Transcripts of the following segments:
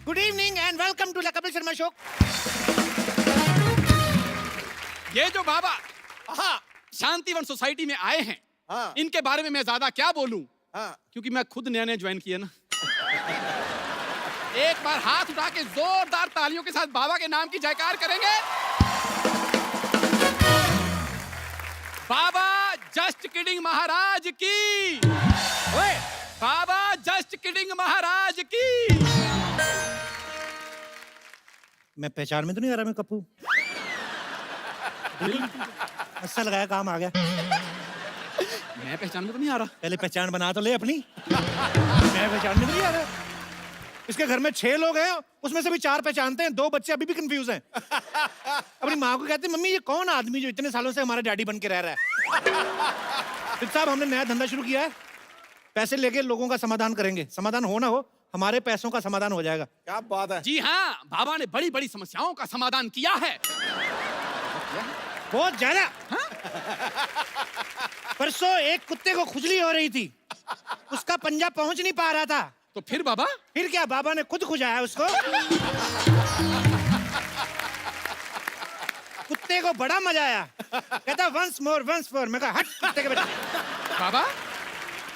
Good evening and welcome to the Kapil Sharma show. ये जो बाबा Shantivan society में आए हैं, इनके बारे में मैं ज्यादा क्या बोलूं, क्योंकि मैं खुद नया ज्वाइन किया ना। एक बार हाथ उठा के जोरदार तालियों के साथ बाबा के नाम की जयकार करेंगे। बाबा जस्ट किडिंग महाराज की। ओए, बाबा जस्ट किडिंग महाराज की। मैं पहचान में तो नहीं आ रहा मैं कप्पू? अच्छा लगाया, काम आ गया। मैं पहचान में तो नहीं आ रहा। पहले पहचान बना तो ले अपनी। मैं पहचान में तो नहीं आ रहा। इसके घर में 6 लोग हैं, उसमें से भी 4 पहचानते हैं, 2 बच्चे अभी भी कंफ्यूज हैं। अपनी माँ को कहते हैं, मम्मी ये कौन आदमी जो इतने सालों से हमारा डैडी बन के रह रहा है? फिर साहब हमने नया धंधा शुरू किया है, पैसे लेके लोगों का समाधान करेंगे। समाधान हो ना हो, हमारे पैसों का समाधान हो जाएगा। क्या बात है। जी हाँ, बाबा ने बड़ी बड़ी समस्याओं का समाधान किया है। बहुत ज्यादा। परसों एक कुत्ते को खुजली हो रही थी, उसका पंजा पहुंच नहीं पा रहा था। तो फिर बाबा? फिर क्या, बाबा ने खुद खुजाया उसको। कुत्ते को बड़ा मजा आया, कहता वंस मोर वंस मोर। मैं कहा हट कुत्ते के बेटे। बाबा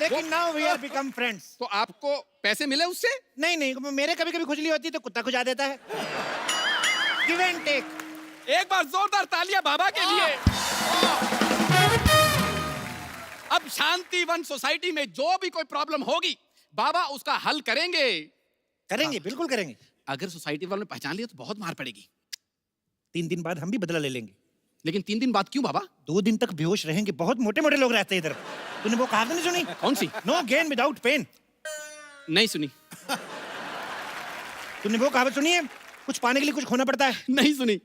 लेकिन now we are become friends. तो आपको पैसे मिले उससे? नहीं नहीं, मेरे कभी कभी खुजली होती है तो कुत्ता खुजा देता है। Give and take. एक बार जोरदार तालियां बाबा के लिए। अब शांतिवन सोसाइटी में जो भी कोई प्रॉब्लम होगी, बाबा उसका हल करेंगे। करेंगे, बिल्कुल करेंगे। अगर सोसाइटी वालों ने पहचान लिया तो बहुत मार पड़ेगी। 3 दिन बाद हम भी बदला ले लेंगे। लेकिन 3 दिन बाद क्यों बाबा? 2 दिन तक बेहोश रहेंगे, बहुत मोटे मोटे लोग रहते हैं इधर। तूने वो कहावत नहीं सुनी? कौन सी? No gain without pain. नहीं सुनी। तूने वो कहावत सुनी है, कुछ पाने के लिए कुछ खोना पड़ता है? नहीं सुनी।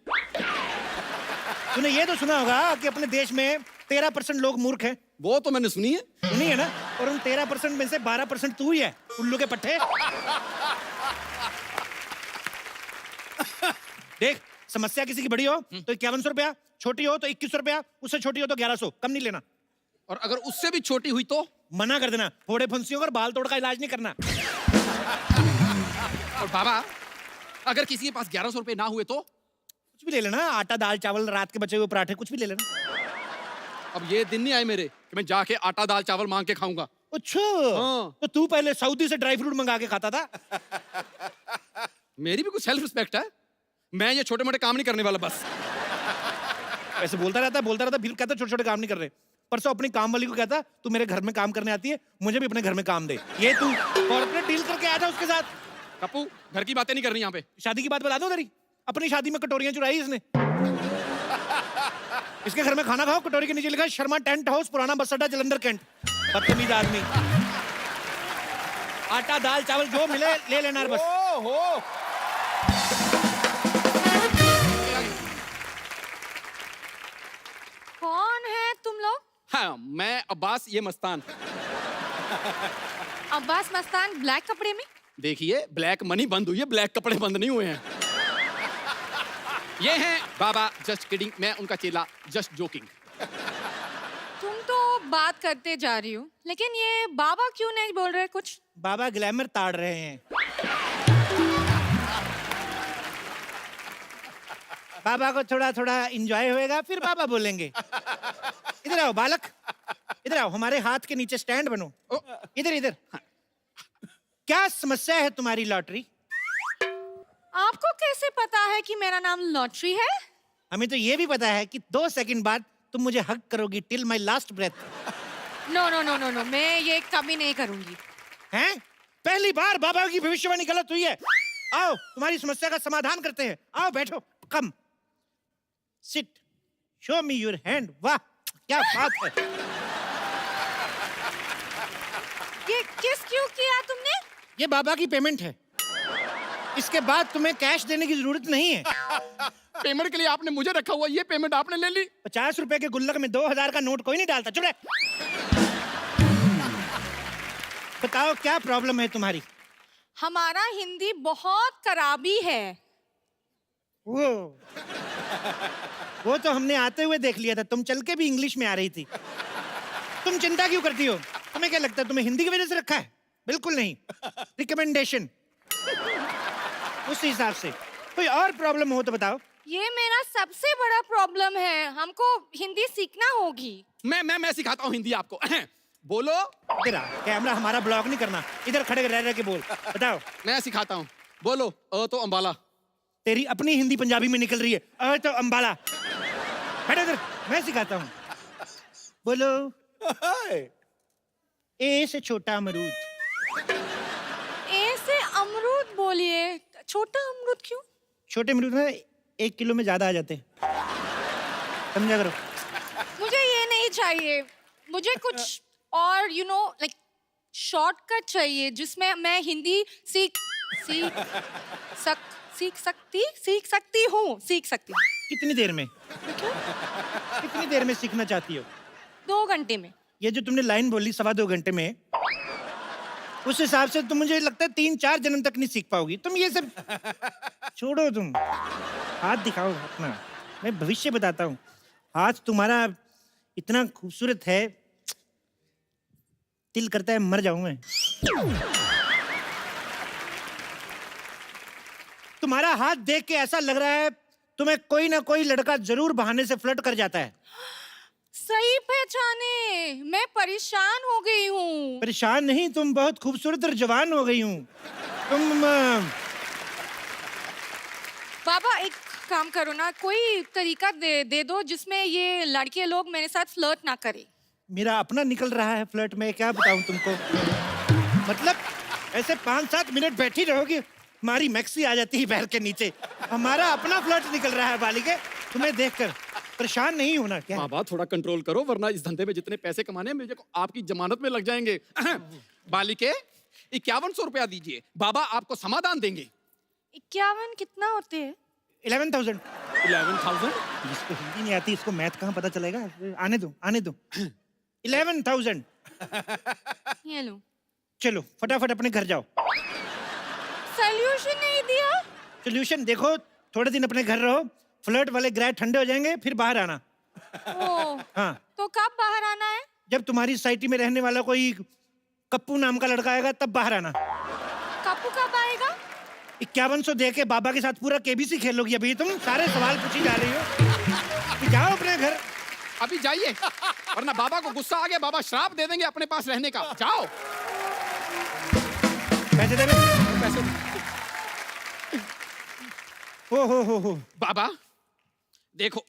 तूने ये तो सुना होगा कि अपने देश में 13% लोग मूर्ख हैं। वो तो मैंने सुनी है। सुनी है ना? और उन 13% में से 12% तू ही है, उल्लू के पट्टे। देख, समस्या किसी की बड़ी हो तो 5100 रुपया, छोटी हो तो 2100 रुपया, उससे छोटी हो तो 1100, कम नहीं लेना। और अगर उससे भी छोटी हुई तो? मना कर देना, फोड़े फुंसियों और बाल तोड़ का इलाज नहीं करना। और बाबा अगर किसी के पास 1100 रुपए ना हुए तो? कुछ भी ले लेना, आटा दाल चावल, रात के बचे हुए पराठे, कुछ भी ले लेना। अब ये दिन नहीं आए मेरे कि मैं जाके आटा दाल चावल मांग के खाऊंगा। अच्छा, हाँ। तो तू पहले सऊदी से ड्राई फ्रूट मंगा के खाता था। मेरी भी कुछ सेल्फ रिस्पेक्ट है। मैं ये छोटे मोटे काम नहीं करने वाला बस। ऐसे बोलता रहता, फिर कहता छोटे छोटे काम नहीं कर रहे। परसों अपनी काम वाली को कहता, तू मेरे घर में काम करने आती है, मुझे भी अपने घर में काम दे। ये तू कॉर्पोरेट डील करके आया था उसके साथ। कप्पू, घर की बातें नहीं करनी यहाँ पे। शादी की बात बता दो तेरी। अपनी शादी में कटोरियां चुराई इसने। इसके घर में खाना खाओ, कटोरी के नीचे लिखा है शर्मा टेंट हाउस, पुराना बस अड्डा, जलंधर कैंट। बदतमीज आदमी। आटा दाल चावल जो मिले ले लेना बस। ओहो, कौन है तुम लोग? हाँ, मैं अब्बास, ये मस्तान। अब्बास मस्तान ब्लैक कपड़े में? देखिए, ब्लैक मनी बंद हुई है, ब्लैक कपड़े बंद नहीं हुए हैं। ये हैं बाबा जस्ट किडिंग, मैं उनका चेला जस्ट जोकिंग। तुम तो बात करते जा रही हो, लेकिन ये बाबा क्यों नहीं बोल रहे कुछ? बाबा ग्लैमर ताड़ रहे हैं। बाबा को थोड़ा थोड़ा एंजॉय होएगा, फिर बाबा बोलेंगे। इधर आओ बालक, इधर आओ, हमारे हाथ के नीचे स्टैंड बनो। इधर इधर। क्या समस्या है तुम्हारी लॉटरी? आपको कैसे पता है कि मेरा नाम लॉटरी है? हमें तो ये भी पता है कि 2 सेकंड बाद तुम मुझे हग करोगी till my last breath. No no no no no, मैं ये कभी नहीं करूंगी। हैं? पहली बार बाबा की भविष्यवाणी गलत हुई है। आओ तुम्हारी समस्या का समाधान करते हैं। आओ बैठो, come sit, show me your hand. वाह क्या बात है। ये किस क्यों किया तुमने? ये बाबा की पेमेंट है, इसके बाद तुम्हें कैश देने की जरूरत नहीं है। पेमेंट के लिए आपने मुझे रखा हुआ, ये पेमेंट आपने ले ली। 50 रुपए के गुल्लक में 2000 का नोट कोई नहीं डालता। चुप रहे। बताओ क्या प्रॉब्लम है तुम्हारी? हमारा हिंदी बहुत खराबी है। वो तो हमने आते हुए देख लिया था, तुम चल के भी इंग्लिश में आ रही थी। तुम चिंता क्यों करती हो? तुम्हें क्या लगता है तुम्हें हिंदी की वजह से रखा है? बिल्कुल नहीं, रिकमेंडेशन। उस हिसाब से कोई और प्रॉब्लम हो तो बताओ। ये मेरा सबसे बड़ा प्रॉब्लम है, हमको हिंदी सीखना होगी। मैं सिखाता हूँ हिंदी आपको। बोलो। तेरा कैमरा हमारा ब्लॉक नहीं करना, इधर खड़े रह रह के बोल। बताओ। मैं सिखाता हूँ, बोलो। तो अंबाला। तेरी अपनी हिंदी पंजाबी में निकल रही है। तो अंबाला। बैठ इधर, मैं सिखाता हूँ। बोलो। ए से छोटा अमरूद। ए से अमरूद बोलिए। छोटा अमरूद क्यों? छोटे अमरूद ना 1 किलो में ज्यादा आ जाते हैं, समझा करो। मुझे ये नहीं चाहिए, मुझे कुछ और लाइक शॉर्टकट चाहिए जिसमें मैं हिंदी सीख सकती हूँ। कितनी देर में? कितनी देर में सीखना चाहती हो? 2 घंटे में। ये जो तुमने लाइन बोली 2.25 घंटे में, उस हिसाब से तो मुझे लगता है 3-4 जन्म तक नहीं सीख पाओगी तुम। ये सब छोड़ो, तुम हाथ दिखाओ अपना, मैं भविष्य बताता हूँ। हाथ तुम्हारा इतना खूबसूरत है, दिल करता है मर जाऊं मैं। तुम्हारा हाथ देख के ऐसा लग रहा है तुम्हें कोई ना कोई लड़का जरूर बहाने से फ्लर्ट कर जाता है। सही पहचाने, मैं परेशान हो गई हूँ। परेशान नहीं, तुम बहुत खूबसूरत और जवान हो गई हूँ तुम। बाबा एक काम करो ना, कोई तरीका दे दो जिसमें ये लड़के लोग मेरे साथ फ्लर्ट ना करें। मेरा अपना निकल रहा है फ्लर्ट में, क्या बताऊं तुमको। मतलब ऐसे 5-7 मिनट बैठी रहोगी, हमारी मैक्सी आ जाती है पैर के नीचे। हमारा अपना फ्लर्ट निकल रहा है बालिके, तुम्हें देखकर परेशान नहीं होना क्या? बाबा थोड़ा कंट्रोल करो, वरना इस धंधे में जितने पैसे कमाने हैं मुझे आपकी जमानत में लग जाएंगे। बालिके 5100 रुपया दीजिए, बाबा आपको समाधान देंगे। 51 कितना होते हैं? 11,000। 11,000? जिसको हिंदी नहीं आती इसको मैथ कहाँ पता चलेगा? आने दो 11,000। ये लो। चलो फटाफट अपने घर जाओ। सॉल्यूशन नहीं दिया? सोल्यूशन देखो, थोड़े दिन अपने घर रहो, फ्लर्ट वाले ग्रह ठंडे हो जाएंगे, फिर बाहर आना। हाँ। तो कब बाहर आना है? जब तुम्हारी सोसाइटी में रहने वाला कोई कप्पू नाम का लड़का आएगा तब बाहर आना। कप्पू कब आएगा? 5100 दे के बाबा के साथ पूरा केबीसी खेलोगी। अभी तुम सारे सवाल पूछी जा रही हो। जाओ अपने घर। अभी जाइए, वरना बाबा को गुस्सा आ गया, बाबा श्राप दे देंगे अपने पास रहने का। जाओ। पैसे दे दो। पैसे। हो। बाबा देखो,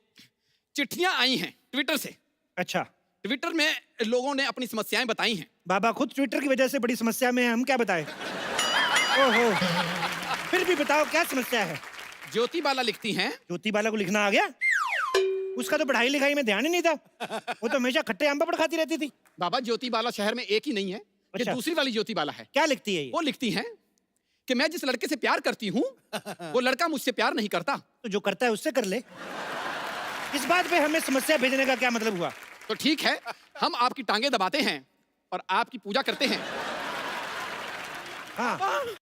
चिट्ठियां आई हैं ट्विटर से। अच्छा। ट्विटर में लोगों ने अपनी समस्याएं बताई हैं। बाबा खुद ट्विटर की वजह से बड़ी समस्या में है, हम क्या बताएं? ओहो। फिर भी बताओ क्या समस्या है? ज्योति बाला लिखती हैं। ज्योति बाला को लिखना आ गया? उसका तो पढ़ाई लिखाई में ध्यान ही नहीं था, वो तो हमेशा खट्टे आम पापड़ खाती रहती थी। बाबा ज्योति बाला शहर में एक ही नहीं है, अच्छा। ये दूसरी वाली ज्योति बाला है। क्या लिखती है ये? वो लिखती हैं कि मैं जिस लड़के से प्यार करती हूँ वो लड़का मुझसे प्यार नहीं करता। तो जो करता है उससे कर ले। इस बात पे हमें समस्या भेजने का क्या मतलब हुआ? तो ठीक है, हम आपकी टांगे दबाते हैं और आपकी पूजा करते हैं। हाँ।